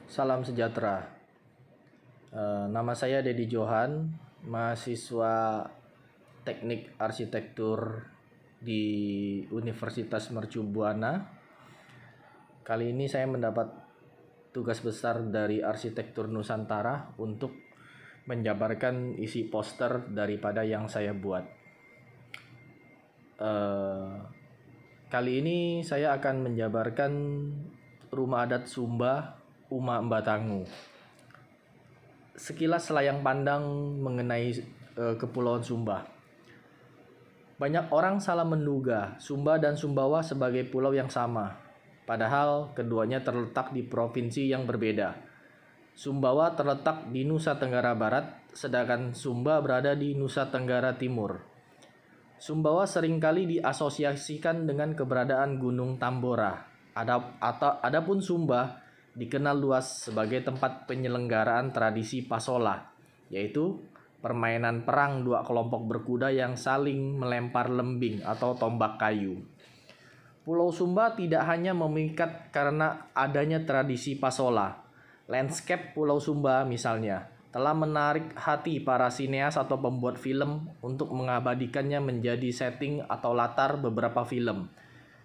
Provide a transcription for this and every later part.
Salam sejahtera. Nama saya Dedi Johan, mahasiswa Teknik Arsitektur di Universitas Mercu Buana. Kali ini saya mendapat tugas besar dari Arsitektur Nusantara untuk menjabarkan isi poster daripada yang saya buat. Kali ini saya akan menjabarkan rumah adat Sumba Uma Mbatangu. Sekilas layang pandang mengenai Kepulauan Sumba. Banyak orang salah menduga Sumba dan Sumbawa sebagai pulau yang sama, padahal keduanya terletak di provinsi yang berbeda. Sumbawa terletak di Nusa Tenggara Barat, sedangkan Sumba berada di Nusa Tenggara Timur. Sumbawa seringkali diasosiasikan dengan keberadaan Gunung Tambora. Adapun Sumba dikenal luas sebagai tempat penyelenggaraan tradisi pasola, yaitu permainan perang dua kelompok berkuda yang saling melempar lembing atau tombak kayu. Pulau Sumba tidak hanya memikat karena adanya tradisi pasola. Landscape Pulau Sumba misalnya telah menarik hati para sineas atau pembuat film untuk mengabadikannya menjadi setting atau latar beberapa film,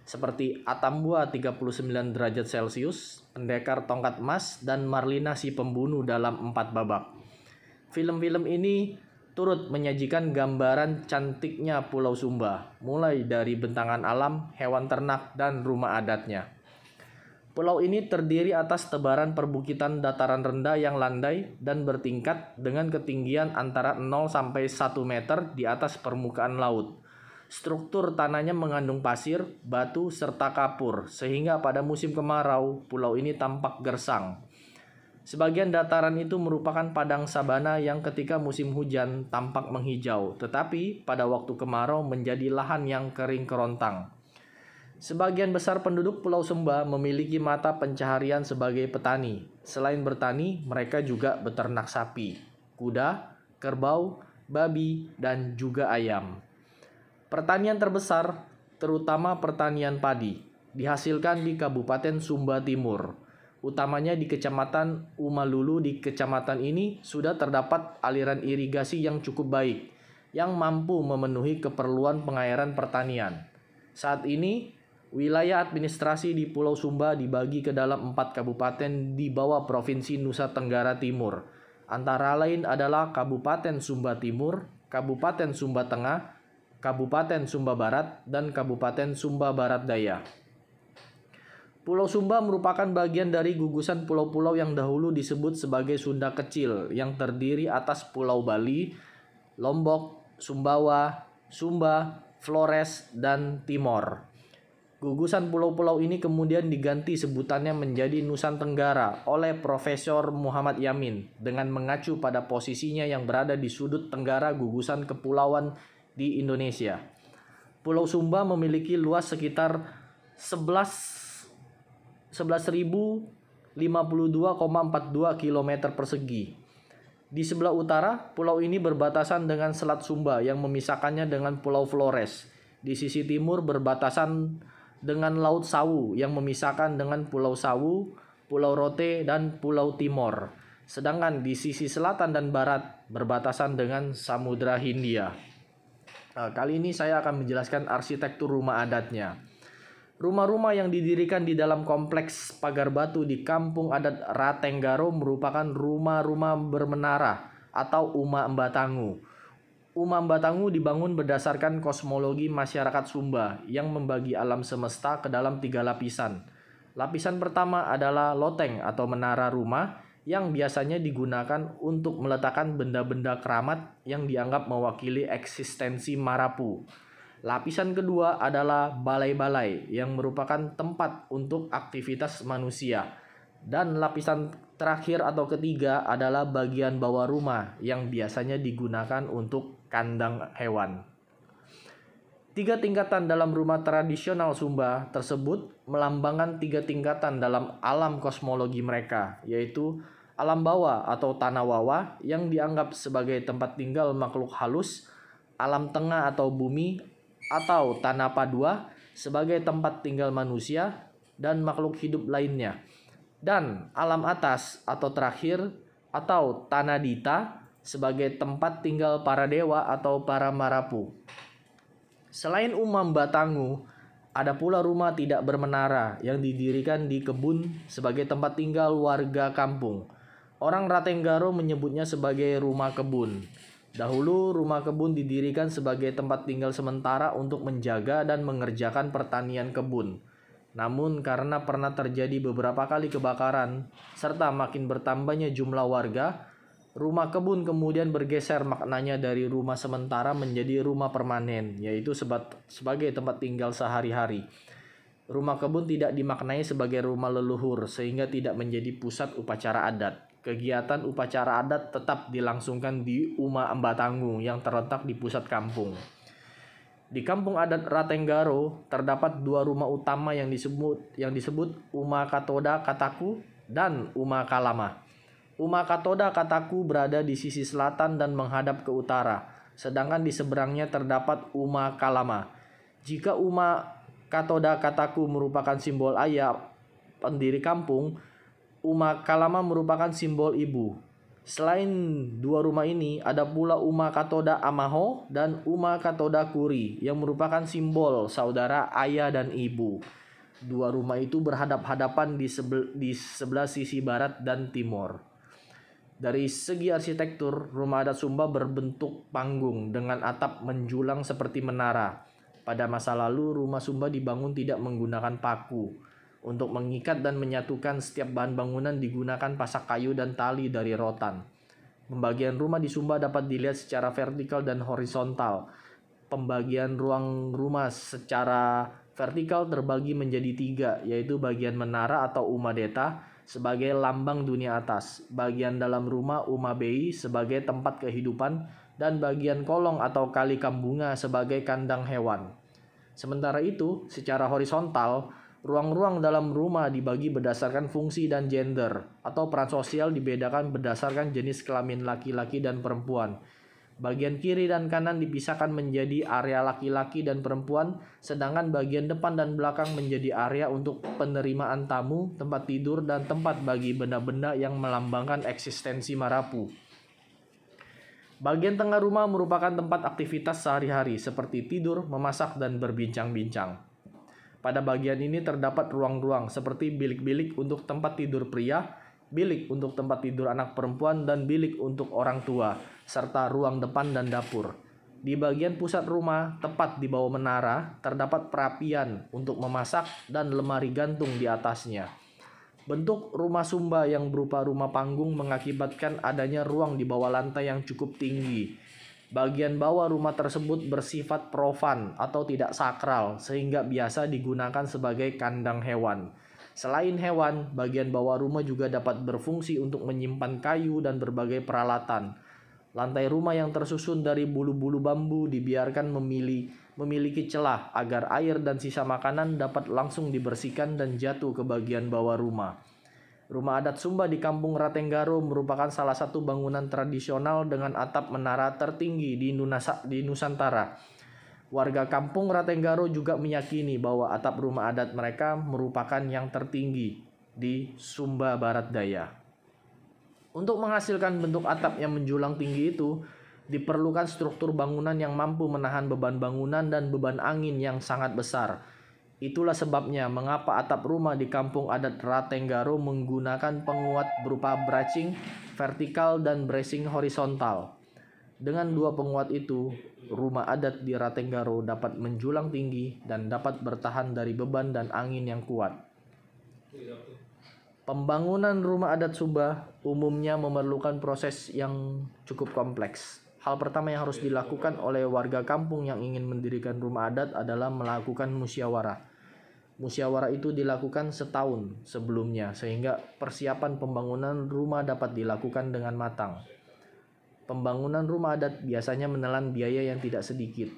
seperti Atambua 39 derajat Celcius, Pendekar Tongkat Emas, dan Marlina si Pembunuh dalam 4 babak. Film-film ini turut menyajikan gambaran cantiknya Pulau Sumba, mulai dari bentangan alam, hewan ternak, dan rumah adatnya. Pulau ini terdiri atas tebaran perbukitan dataran rendah yang landai dan bertingkat dengan ketinggian antara 0 sampai 1 meter di atas permukaan laut. Struktur tanahnya mengandung pasir, batu, serta kapur, sehingga pada musim kemarau, pulau ini tampak gersang. Sebagian dataran itu merupakan padang sabana yang ketika musim hujan tampak menghijau, tetapi pada waktu kemarau menjadi lahan yang kering kerontang. Sebagian besar penduduk Pulau Sumba memiliki mata pencaharian sebagai petani. Selain bertani, mereka juga beternak sapi, kuda, kerbau, babi, dan juga ayam. Pertanian terbesar, terutama pertanian padi, dihasilkan di Kabupaten Sumba Timur. Utamanya di Kecamatan Umalulu. Di kecamatan ini sudah terdapat aliran irigasi yang cukup baik, yang mampu memenuhi keperluan pengairan pertanian. Saat ini, wilayah administrasi di Pulau Sumba dibagi ke dalam 4 kabupaten di bawah Provinsi Nusa Tenggara Timur. Antara lain adalah Kabupaten Sumba Timur, Kabupaten Sumba Tengah, Kabupaten Sumba Barat, dan Kabupaten Sumba Barat Daya. Pulau Sumba merupakan bagian dari gugusan pulau-pulau yang dahulu disebut sebagai Sunda Kecil, yang terdiri atas Pulau Bali, Lombok, Sumbawa, Sumba, Flores, dan Timor. Gugusan pulau-pulau ini kemudian diganti sebutannya menjadi Nusantenggara oleh Profesor Muhammad Yamin dengan mengacu pada posisinya yang berada di sudut tenggara gugusan kepulauan di Indonesia. Pulau Sumba memiliki luas sekitar 11.052,42 km persegi. Di sebelah utara, pulau ini berbatasan dengan Selat Sumba yang memisahkannya dengan Pulau Flores. Di sisi timur berbatasan dengan Laut Sawu yang memisahkan dengan Pulau Sawu, Pulau Rote, dan Pulau Timor. Sedangkan di sisi selatan dan barat berbatasan dengan Samudra Hindia. Kali ini saya akan menjelaskan arsitektur rumah adatnya. Rumah-rumah yang didirikan di dalam kompleks pagar batu di Kampung Adat Ratenggaro merupakan rumah-rumah bermenara atau Uma Mbatangu. Uma Mbatangu dibangun berdasarkan kosmologi masyarakat Sumba yang membagi alam semesta ke dalam 3 lapisan. Lapisan pertama adalah loteng atau menara rumah yang biasanya digunakan untuk meletakkan benda-benda keramat yang dianggap mewakili eksistensi Marapu. Lapisan kedua adalah balai-balai yang merupakan tempat untuk aktivitas manusia. Dan lapisan terakhir atau ketiga adalah bagian bawah rumah yang biasanya digunakan untuk kandang hewan. 3 tingkatan dalam rumah tradisional Sumba tersebut melambangkan 3 tingkatan dalam alam kosmologi mereka, yaitu alam bawah atau tanah wawa yang dianggap sebagai tempat tinggal makhluk halus, alam tengah atau bumi atau tanah padua sebagai tempat tinggal manusia dan makhluk hidup lainnya. dan alam atas atau terakhir atau tanah dita sebagai tempat tinggal para dewa atau para marapu. Selain Umam Batangu, ada pula rumah tidak bermenara yang didirikan di kebun sebagai tempat tinggal warga kampung. Orang Ratenggaro menyebutnya sebagai rumah kebun. Dahulu rumah kebun didirikan sebagai tempat tinggal sementara untuk menjaga dan mengerjakan pertanian kebun. Namun karena pernah terjadi beberapa kali kebakaran serta makin bertambahnya jumlah warga, rumah kebun kemudian bergeser maknanya dari rumah sementara menjadi rumah permanen, yaitu sebagai tempat tinggal sehari-hari. Rumah kebun tidak dimaknai sebagai rumah leluhur sehingga tidak menjadi pusat upacara adat. Kegiatan upacara adat tetap dilangsungkan di Uma Ambatanggung yang terletak di pusat kampung. Di kampung adat Ratenggaro terdapat dua rumah utama yang disebut Uma Katoda Kataku dan Uma Kalama. Uma Katoda Kataku berada di sisi selatan dan menghadap ke utara, sedangkan di seberangnya terdapat Uma Kalama. Jika Uma Katoda Kataku merupakan simbol ayah pendiri kampung, Uma Kalama merupakan simbol ibu. Selain dua rumah ini, ada pula Uma Katoda Amaho dan Uma Katoda Kuri yang merupakan simbol saudara ayah dan ibu. Dua rumah itu berhadap-hadapan di sebelah sisi barat dan timur. Dari segi arsitektur, rumah adat Sumba berbentuk panggung dengan atap menjulang seperti menara. Pada masa lalu, rumah Sumba dibangun tidak menggunakan paku. Untuk mengikat dan menyatukan setiap bahan bangunan digunakan pasak kayu dan tali dari rotan. Pembagian rumah di Sumba dapat dilihat secara vertikal dan horizontal. Pembagian ruang rumah secara vertikal terbagi menjadi tiga, yaitu bagian menara atau Umadeta sebagai lambang dunia atas, bagian dalam rumah Umabei sebagai tempat kehidupan, dan bagian kolong atau kali kambunga sebagai kandang hewan. Sementara itu, secara horizontal, ruang-ruang dalam rumah dibagi berdasarkan fungsi dan gender, atau peran sosial dibedakan berdasarkan jenis kelamin laki-laki dan perempuan. Bagian kiri dan kanan dipisahkan menjadi area laki-laki dan perempuan, sedangkan bagian depan dan belakang menjadi area untuk penerimaan tamu, tempat tidur, dan tempat bagi benda-benda yang melambangkan eksistensi marapu. Bagian tengah rumah merupakan tempat aktivitas sehari-hari seperti tidur, memasak, dan berbincang-bincang. Pada bagian ini terdapat ruang-ruang seperti bilik-bilik untuk tempat tidur pria, bilik untuk tempat tidur anak perempuan, dan bilik untuk orang tua, serta ruang depan dan dapur. Di bagian pusat rumah, tepat di bawah menara, terdapat perapian untuk memasak dan lemari gantung di atasnya. Bentuk rumah Sumba yang berupa rumah panggung mengakibatkan adanya ruang di bawah lantai yang cukup tinggi. Bagian bawah rumah tersebut bersifat profan atau tidak sakral sehingga biasa digunakan sebagai kandang hewan. Selain hewan, bagian bawah rumah juga dapat berfungsi untuk menyimpan kayu dan berbagai peralatan. Lantai rumah yang tersusun dari bulu-bulu bambu dibiarkan memiliki celah agar air dan sisa makanan dapat langsung dibersihkan dan jatuh ke bagian bawah rumah. Rumah adat Sumba di kampung Ratenggaro merupakan salah satu bangunan tradisional dengan atap menara tertinggi di Nusantara. Warga kampung Ratenggaro juga meyakini bahwa atap rumah adat mereka merupakan yang tertinggi di Sumba Barat Daya. Untuk menghasilkan bentuk atap yang menjulang tinggi itu, diperlukan struktur bangunan yang mampu menahan beban bangunan dan beban angin yang sangat besar. Itulah sebabnya mengapa atap rumah di kampung adat Ratenggaro menggunakan penguat berupa bracing vertikal dan bracing horizontal. Dengan dua penguat itu, rumah adat di Ratenggaro dapat menjulang tinggi dan dapat bertahan dari beban dan angin yang kuat. Pembangunan rumah adat Sumba umumnya memerlukan proses yang cukup kompleks. Hal pertama yang harus dilakukan oleh warga kampung yang ingin mendirikan rumah adat adalah melakukan musyawarah. Musyawarah itu dilakukan setahun sebelumnya sehingga persiapan pembangunan rumah dapat dilakukan dengan matang. Pembangunan rumah adat biasanya menelan biaya yang tidak sedikit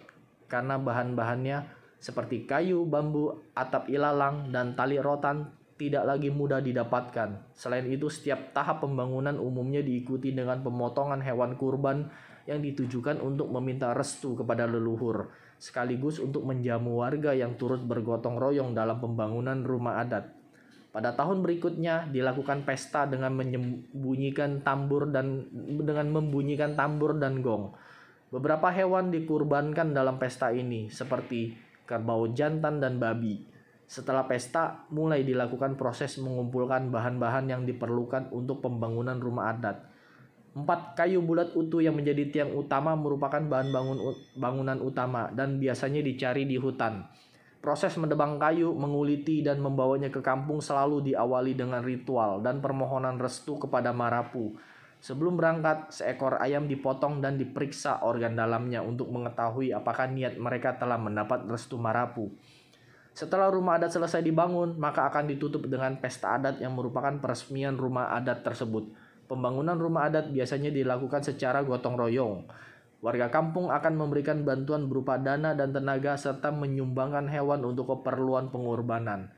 karena bahan-bahannya seperti kayu, bambu, atap ilalang, dan tali rotan tidak lagi mudah didapatkan. Selain itu, setiap tahap pembangunan umumnya diikuti dengan pemotongan hewan kurban yang ditujukan untuk meminta restu kepada leluhur, sekaligus untuk menjamu warga yang turut bergotong royong dalam pembangunan rumah adat. Pada tahun berikutnya dilakukan pesta dengan membunyikan tambur dan gong. Beberapa hewan dikurbankan dalam pesta ini, seperti kerbau jantan dan babi. Setelah pesta, mulai dilakukan proses mengumpulkan bahan-bahan yang diperlukan untuk pembangunan rumah adat. 4 kayu bulat utuh yang menjadi tiang utama merupakan bahan bangunan utama dan biasanya dicari di hutan. Proses menebang kayu, menguliti, dan membawanya ke kampung selalu diawali dengan ritual dan permohonan restu kepada Marapu. Sebelum berangkat, seekor ayam dipotong dan diperiksa organ dalamnya untuk mengetahui apakah niat mereka telah mendapat restu Marapu. Setelah rumah adat selesai dibangun, maka akan ditutup dengan pesta adat yang merupakan peresmian rumah adat tersebut. Pembangunan rumah adat biasanya dilakukan secara gotong royong. Warga kampung akan memberikan bantuan berupa dana dan tenaga serta menyumbangkan hewan untuk keperluan pengorbanan.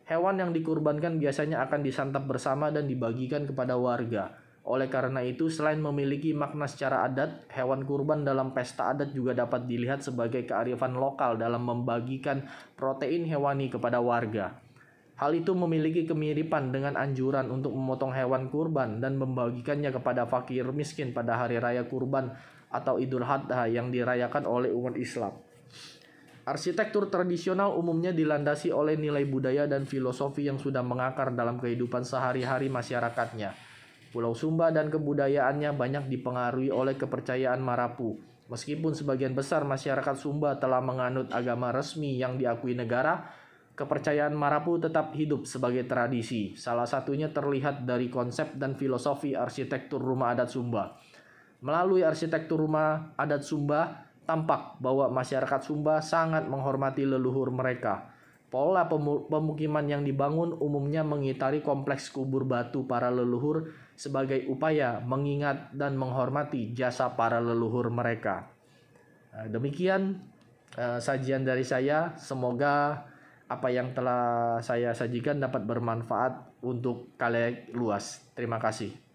Hewan yang dikurbankan biasanya akan disantap bersama dan dibagikan kepada warga. Oleh karena itu, selain memiliki makna secara adat, hewan kurban dalam pesta adat juga dapat dilihat sebagai kearifan lokal dalam membagikan protein hewani kepada warga. Hal itu memiliki kemiripan dengan anjuran untuk memotong hewan kurban dan membagikannya kepada fakir miskin pada hari raya kurban atau Idul Adha yang dirayakan oleh umat Islam. Arsitektur tradisional umumnya dilandasi oleh nilai budaya dan filosofi yang sudah mengakar dalam kehidupan sehari-hari masyarakatnya. Pulau Sumba dan kebudayaannya banyak dipengaruhi oleh kepercayaan Marapu. Meskipun sebagian besar masyarakat Sumba telah menganut agama resmi yang diakui negara, kepercayaan Marapu tetap hidup sebagai tradisi. Salah satunya terlihat dari konsep dan filosofi arsitektur rumah adat Sumba. Melalui arsitektur rumah adat Sumba, tampak bahwa masyarakat Sumba sangat menghormati leluhur mereka. Pola pemukiman yang dibangun umumnya mengitari kompleks kubur batu para leluhur sebagai upaya mengingat dan menghormati jasa para leluhur mereka. Demikian sajian dari saya. Semoga apa yang telah saya sajikan dapat bermanfaat untuk kalayak luas. Terima kasih.